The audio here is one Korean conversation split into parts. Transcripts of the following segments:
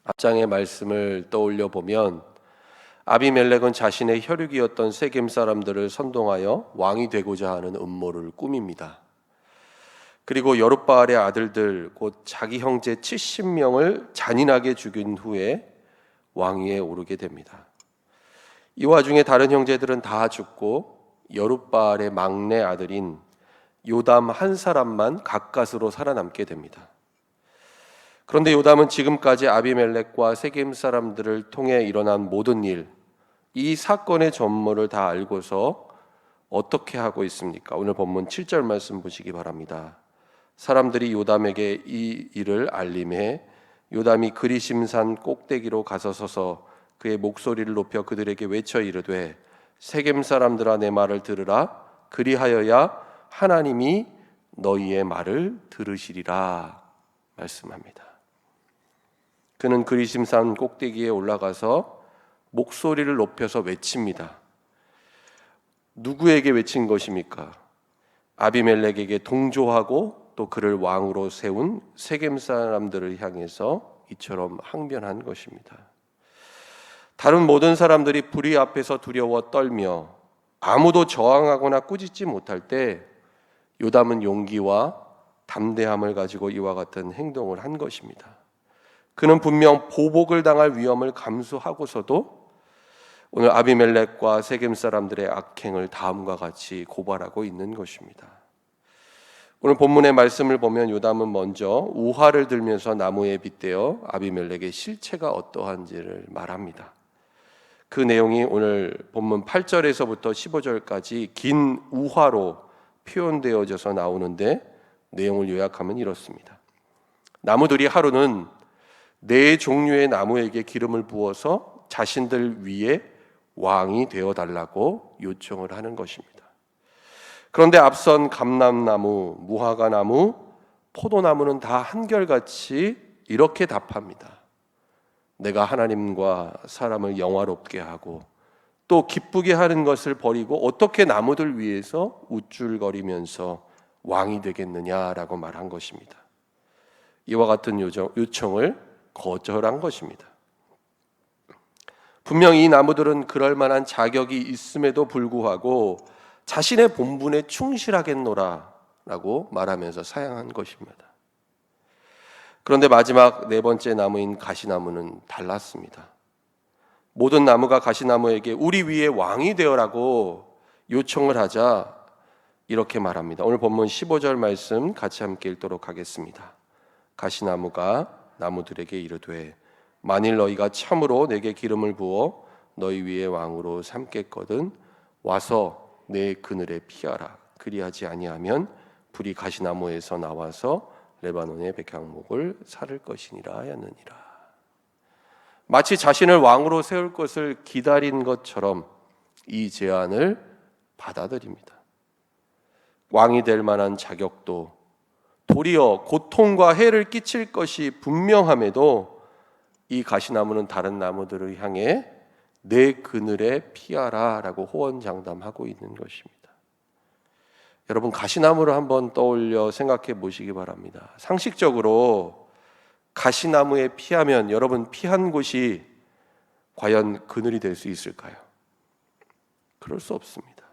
앞장의 말씀을 떠올려 보면 아비멜렉은 자신의 혈육이었던 세겜 사람들을 선동하여 왕이 되고자 하는 음모를 꾸밉니다. 그리고 여룻바알의 아들들 곧 자기 형제 70명을 잔인하게 죽인 후에 왕위에 오르게 됩니다. 이 와중에 다른 형제들은 다 죽고 여룻바알의 막내 아들인 요담 한 사람만 가까스로 살아남게 됩니다. 그런데 요담은 지금까지 아비멜렉과 세겜 사람들을 통해 일어난 모든 일, 이 사건의 전모를 다 알고서 어떻게 하고 있습니까? 오늘 본문 7절 말씀 보시기 바랍니다. 사람들이 요담에게 이 일을 알림해 요담이 그리심산 꼭대기로 가서 서서 그의 목소리를 높여 그들에게 외쳐 이르되 세겜 사람들아 내 말을 들으라. 그리하여야 하나님이 너희의 말을 들으시리라 말씀합니다. 그는 그리심산 꼭대기에 올라가서 목소리를 높여서 외칩니다. 누구에게 외친 것입니까? 아비멜렉에게 동조하고 또 그를 왕으로 세운 세겜 사람들을 향해서 이처럼 항변한 것입니다. 다른 모든 사람들이 불의 앞에서 두려워 떨며 아무도 저항하거나 꾸짖지 못할 때 요담은 용기와 담대함을 가지고 이와 같은 행동을 한 것입니다. 그는 분명 보복을 당할 위험을 감수하고서도 오늘 아비멜렉과 세겜 사람들의 악행을 다음과 같이 고발하고 있는 것입니다. 오늘 본문의 말씀을 보면 요담은 먼저 우화를 들면서 나무에 빗대어 아비멜렉의 실체가 어떠한지를 말합니다. 그 내용이 오늘 본문 8절에서부터 15절까지 긴 우화로 표현되어져서 나오는데 내용을 요약하면 이렇습니다. 나무들이 하루는 네 종류의 나무에게 기름을 부어서 자신들 위에 왕이 되어달라고 요청을 하는 것입니다. 그런데 앞선 감람나무, 무화과나무, 포도나무는 다 한결같이 이렇게 답합니다. 내가 하나님과 사람을 영화롭게 하고 또 기쁘게 하는 것을 버리고 어떻게 나무들 위해서 우쭐거리면서 왕이 되겠느냐라고 말한 것입니다. 이와 같은 요청을 거절한 것입니다. 분명히 이 나무들은 그럴 만한 자격이 있음에도 불구하고 자신의 본분에 충실하겠노라 라고 말하면서 사양한 것입니다. 그런데 마지막 네 번째 나무인 가시나무는 달랐습니다. 모든 나무가 가시나무에게 우리 위에 왕이 되어라고 요청을 하자 이렇게 말합니다. 오늘 본문 15절 말씀 같이 함께 읽도록 하겠습니다. 가시나무가 나무들에게 이르되 만일 너희가 참으로 내게 기름을 부어 너희 위에 왕으로 삼겠거든 와서 내 그늘에 피하라. 그리하지 아니하면 불이 가시나무에서 나와서 레바논의 백향목을 살을 것이니라 하였느니라. 마치 자신을 왕으로 세울 것을 기다린 것처럼 이 제안을 받아들입니다. 왕이 될 만한 자격도 도리어 고통과 해를 끼칠 것이 분명함에도 이 가시나무는 다른 나무들을 향해 내 그늘에 피하라 라고 호언장담하고 있는 것입니다. 여러분 가시나무를 한번 떠올려 생각해 보시기 바랍니다. 상식적으로 가시나무에 피하면 여러분 피한 곳이 과연 그늘이 될 수 있을까요? 그럴 수 없습니다.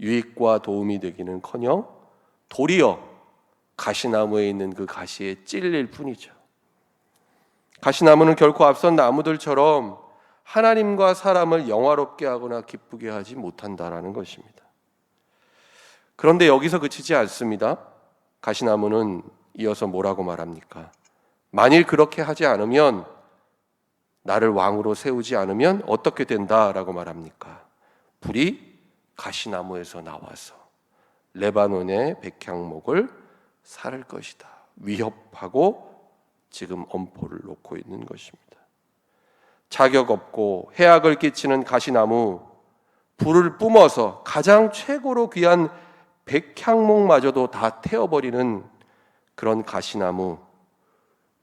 유익과 도움이 되기는커녕 도리어 가시나무에 있는 그 가시에 찔릴 뿐이죠. 가시나무는 결코 앞선 나무들처럼 하나님과 사람을 영화롭게 하거나 기쁘게 하지 못한다라는 것입니다. 그런데 여기서 그치지 않습니다. 가시나무는 이어서 뭐라고 말합니까? 만일 그렇게 하지 않으면 나를 왕으로 세우지 않으면 어떻게 된다라고 말합니까? 불이 가시나무에서 나와서 레바논의 백향목을 살을 것이다. 위협하고 지금 엄포를 놓고 있는 것입니다. 자격 없고 해악을 끼치는 가시나무, 불을 뿜어서 가장 최고로 귀한 백향목마저도 다 태워버리는 그런 가시나무.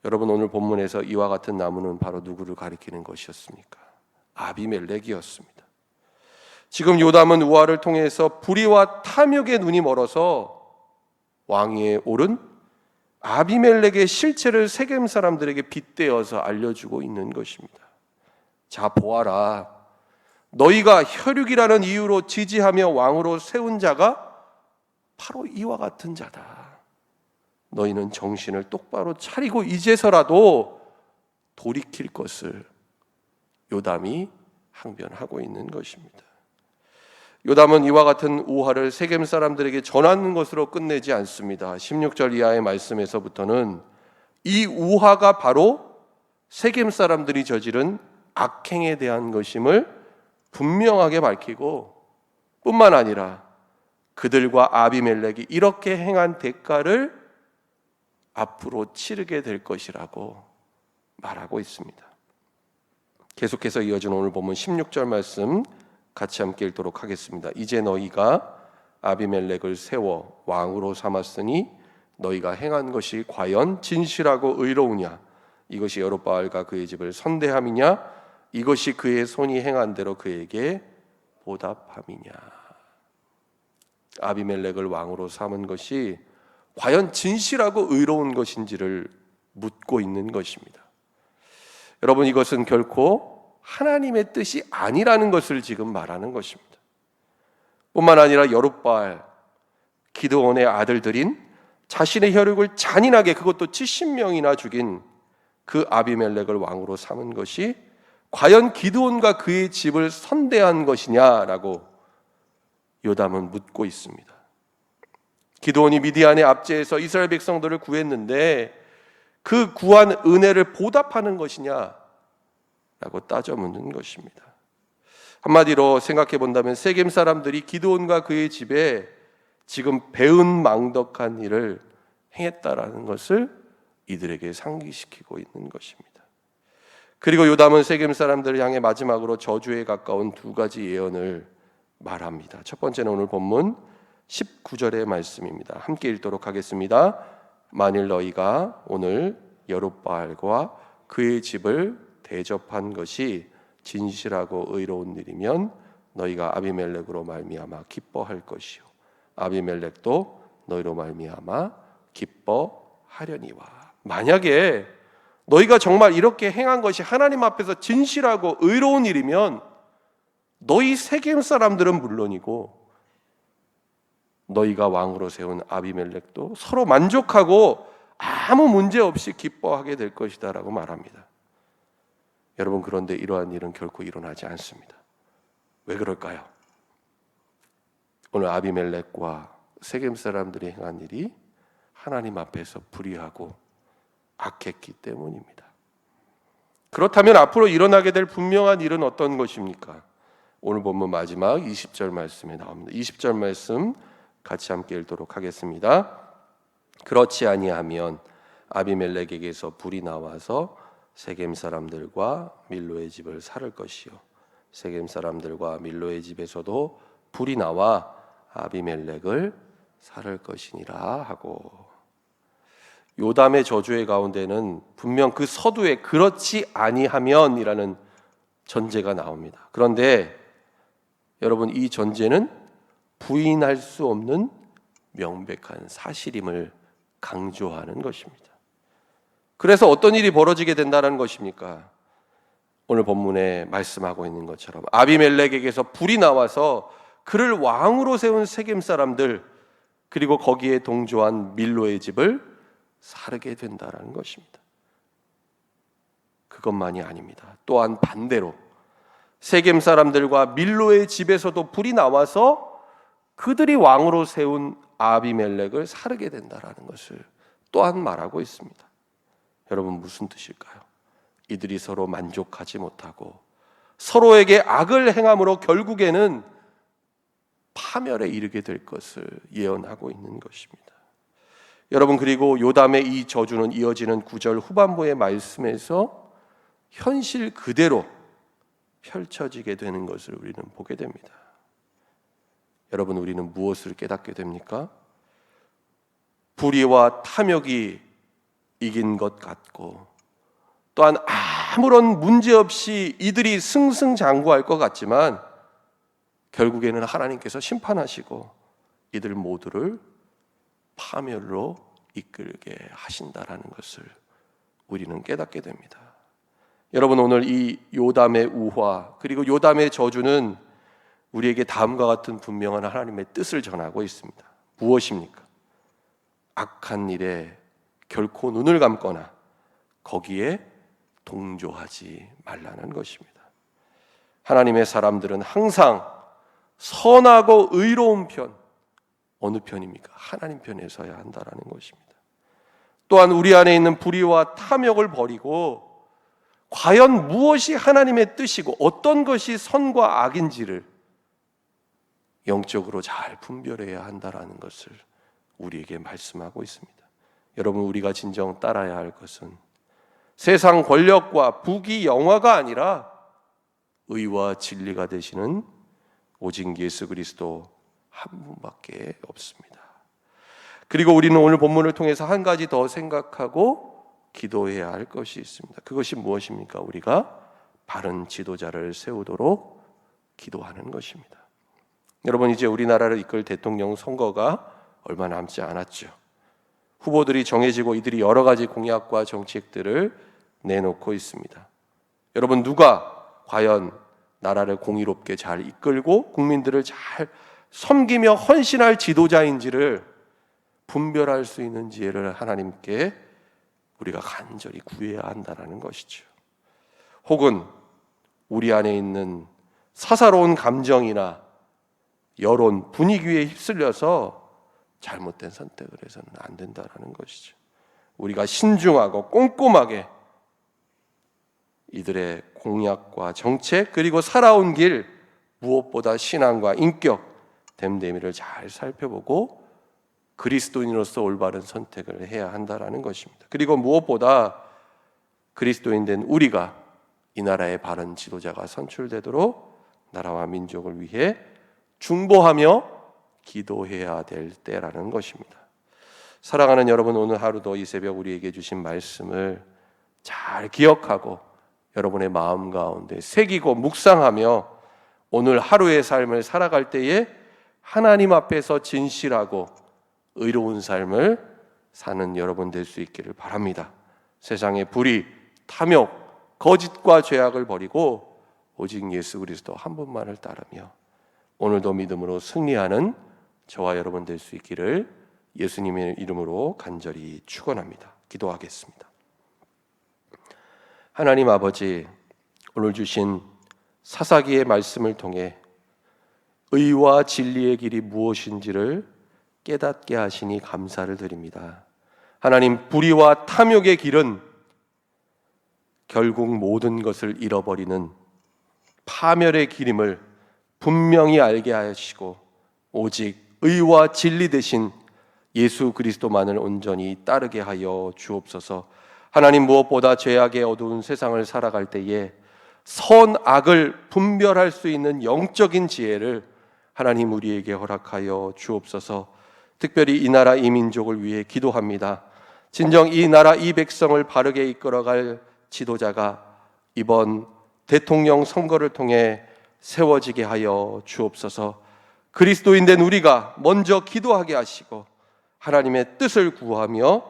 여러분 오늘 본문에서 이와 같은 나무는 바로 누구를 가리키는 것이었습니까? 아비멜렉이었습니다. 지금 요담은 우화를 통해서 불의와 탐욕의 눈이 멀어서 왕위에 오른 아비멜렉의 실체를 세겜 사람들에게 빗대어서 알려주고 있는 것입니다. 자, 보아라. 너희가 혈육이라는 이유로 지지하며 왕으로 세운 자가 바로 이와 같은 자다. 너희는 정신을 똑바로 차리고 이제서라도 돌이킬 것을 요담이 항변하고 있는 것입니다. 요담은 이와 같은 우화를 세겜 사람들에게 전하는 것으로 끝내지 않습니다. 16절 이하의 말씀에서부터는 이 우화가 바로 세겜 사람들이 저지른 악행에 대한 것임을 분명하게 밝히고, 뿐만 아니라 그들과 아비멜렉이 이렇게 행한 대가를 앞으로 치르게 될 것이라고 말하고 있습니다. 계속해서 이어진 오늘 본문 16절 말씀 같이 함께 읽도록 하겠습니다. 이제 너희가 아비멜렉을 세워 왕으로 삼았으니 너희가 행한 것이 과연 진실하고 의로우냐? 이것이 여룹바알과 그의 집을 선대함이냐? 이것이 그의 손이 행한 대로 그에게 보답함이냐? 아비멜렉을 왕으로 삼은 것이 과연 진실하고 의로운 것인지를 묻고 있는 것입니다. 여러분, 이것은 결코 하나님의 뜻이 아니라는 것을 지금 말하는 것입니다. 뿐만 아니라 여룹바알, 기드온의 아들들인 자신의 혈육을 잔인하게, 그것도 70명이나 죽인 그 아비멜렉을 왕으로 삼은 것이 과연 기드온과 그의 집을 선대한 것이냐라고 요담은 묻고 있습니다. 기드온이 미디안의 압제에서 이스라엘 백성들을 구했는데 그 구한 은혜를 보답하는 것이냐? 라고 따져 묻는 것입니다. 한마디로 생각해 본다면 세겜 사람들이 기드온과 그의 집에 지금 배은망덕한 일을 행했다라는 것을 이들에게 상기시키고 있는 것입니다. 그리고 요담은 세겜 사람들을 향해 마지막으로 저주에 가까운 두 가지 예언을 말합니다. 첫 번째는 오늘 본문 19절의 말씀입니다. 함께 읽도록 하겠습니다. 만일 너희가 오늘 여룹바알과 그의 집을 대접한 것이 진실하고 의로운 일이면 너희가 아비멜렉으로 말미암아 기뻐할 것이요 아비멜렉도 너희로 말미암아 기뻐하려니와. 만약에 너희가 정말 이렇게 행한 것이 하나님 앞에서 진실하고 의로운 일이면 너희 세겜 사람들은 물론이고 너희가 왕으로 세운 아비멜렉도 서로 만족하고 아무 문제 없이 기뻐하게 될 것이다 라고 말합니다. 여러분, 그런데 이러한 일은 결코 일어나지 않습니다. 왜 그럴까요? 오늘 아비멜렉과 세겜 사람들이 행한 일이 하나님 앞에서 불의하고 악했기 때문입니다. 그렇다면 앞으로 일어나게 될 분명한 일은 어떤 것입니까? 오늘 본문 마지막 20절 말씀에 나옵니다. 20절 말씀 같이 함께 읽도록 하겠습니다. 그렇지 아니하면 아비멜렉에게서 불이 나와서 세겜 사람들과 밀로의 집을 살을 것이요 세겜 사람들과 밀로의 집에서도 불이 나와 아비멜렉을 살을 것이니라 하고, 요담의 저주의 가운데는 분명 그 서두에 그렇지 아니하면이라는 전제가 나옵니다. 그런데 여러분, 이 전제는 부인할 수 없는 명백한 사실임을 강조하는 것입니다. 그래서 어떤 일이 벌어지게 된다는 것입니까? 오늘 본문에 말씀하고 있는 것처럼 아비멜렉에게서 불이 나와서 그를 왕으로 세운 세겜 사람들, 그리고 거기에 동조한 밀로의 집을 사르게 된다는 것입니다. 그것만이 아닙니다. 또한 반대로 세겜 사람들과 밀로의 집에서도 불이 나와서 그들이 왕으로 세운 아비멜렉을 사르게 된다는 것을 또한 말하고 있습니다. 여러분, 무슨 뜻일까요? 이들이 서로 만족하지 못하고 서로에게 악을 행함으로 결국에는 파멸에 이르게 될 것을 예언하고 있는 것입니다. 여러분, 그리고 요담의 이 저주는 이어지는 9절 후반부의 말씀에서 현실 그대로 펼쳐지게 되는 것을 우리는 보게 됩니다. 여러분, 우리는 무엇을 깨닫게 됩니까? 불의와 탐욕이 이긴 것 같고, 또한 아무런 문제 없이 이들이 승승장구할 것 같지만 결국에는 하나님께서 심판하시고 이들 모두를 파멸로 이끌게 하신다라는 것을 우리는 깨닫게 됩니다. 여러분, 오늘 이 요담의 우화 그리고 요담의 저주는 우리에게 다음과 같은 분명한 하나님의 뜻을 전하고 있습니다. 무엇입니까? 악한 일에 결코 눈을 감거나 거기에 동조하지 말라는 것입니다. 하나님의 사람들은 항상 선하고 의로운 편, 어느 편입니까? 하나님 편에 서야 한다라는 것입니다. 또한 우리 안에 있는 불의와 탐욕을 버리고 과연 무엇이 하나님의 뜻이고 어떤 것이 선과 악인지를 영적으로 잘 분별해야 한다라는 것을 우리에게 말씀하고 있습니다. 여러분, 우리가 진정 따라야 할 것은 세상 권력과 부귀 영화가 아니라 의와 진리가 되시는 오직 예수 그리스도 한 분밖에 없습니다. 그리고 우리는 오늘 본문을 통해서 한 가지 더 생각하고 기도해야 할 것이 있습니다. 그것이 무엇입니까? 우리가 바른 지도자를 세우도록 기도하는 것입니다. 여러분, 이제 우리나라를 이끌 대통령 선거가 얼마 남지 않았죠. 후보들이 정해지고 이들이 여러 가지 공약과 정책들을 내놓고 있습니다. 여러분, 누가 과연 나라를 공의롭게 잘 이끌고 국민들을 잘 섬기며 헌신할 지도자인지를 분별할 수 있는 지혜를 하나님께 우리가 간절히 구해야 한다는 것이죠. 혹은 우리 안에 있는 사사로운 감정이나 여론, 분위기에 휩쓸려서 잘못된 선택을 해서는 안 된다는 것이죠. 우리가 신중하고 꼼꼼하게 이들의 공약과 정책 그리고 살아온 길, 무엇보다 신앙과 인격, 됨됨이를 잘 살펴보고 그리스도인으로서 올바른 선택을 해야 한다는 것입니다. 그리고 무엇보다 그리스도인 된 우리가 이 나라의 바른 지도자가 선출되도록 나라와 민족을 위해 중보하며 기도해야 될 때라는 것입니다. 사랑하는 여러분, 오늘 하루도 이 새벽 우리에게 주신 말씀을 잘 기억하고 여러분의 마음 가운데 새기고 묵상하며 오늘 하루의 삶을 살아갈 때에 하나님 앞에서 진실하고 의로운 삶을 사는 여러분 될 수 있기를 바랍니다. 세상의 불의, 탐욕, 거짓과 죄악을 버리고 오직 예수 그리스도 한 분만을 따르며 오늘도 믿음으로 승리하는 저와 여러분 될 수 있기를 예수님의 이름으로 간절히 축원합니다. 기도하겠습니다. 하나님 아버지, 오늘 주신 사사기의 말씀을 통해 의와 진리의 길이 무엇인지를 깨닫게 하시니 감사를 드립니다. 하나님, 불의와 탐욕의 길은 결국 모든 것을 잃어버리는 파멸의 길임을 분명히 알게 하시고 오직 의와 진리 대신 예수 그리스도만을 온전히 따르게 하여 주옵소서. 하나님, 무엇보다 죄악의 어두운 세상을 살아갈 때에 선악을 분별할 수 있는 영적인 지혜를 하나님 우리에게 허락하여 주옵소서. 특별히 이 나라 이 민족을 위해 기도합니다. 진정 이 나라 이 백성을 바르게 이끌어갈 지도자가 이번 대통령 선거를 통해 세워지게 하여 주옵소서. 그리스도인 된 우리가 먼저 기도하게 하시고 하나님의 뜻을 구하며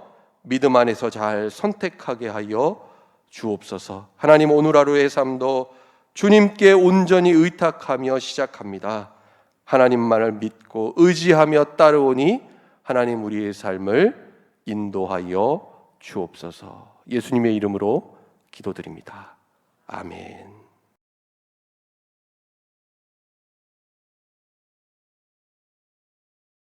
믿음 안에서 잘 선택하게 하여 주옵소서. 하나님, 오늘 하루의 삶도 주님께 온전히 의탁하며 시작합니다. 하나님만을 믿고 의지하며 따르오니 하나님 우리의 삶을 인도하여 주옵소서. 예수님의 이름으로 기도드립니다. 아멘.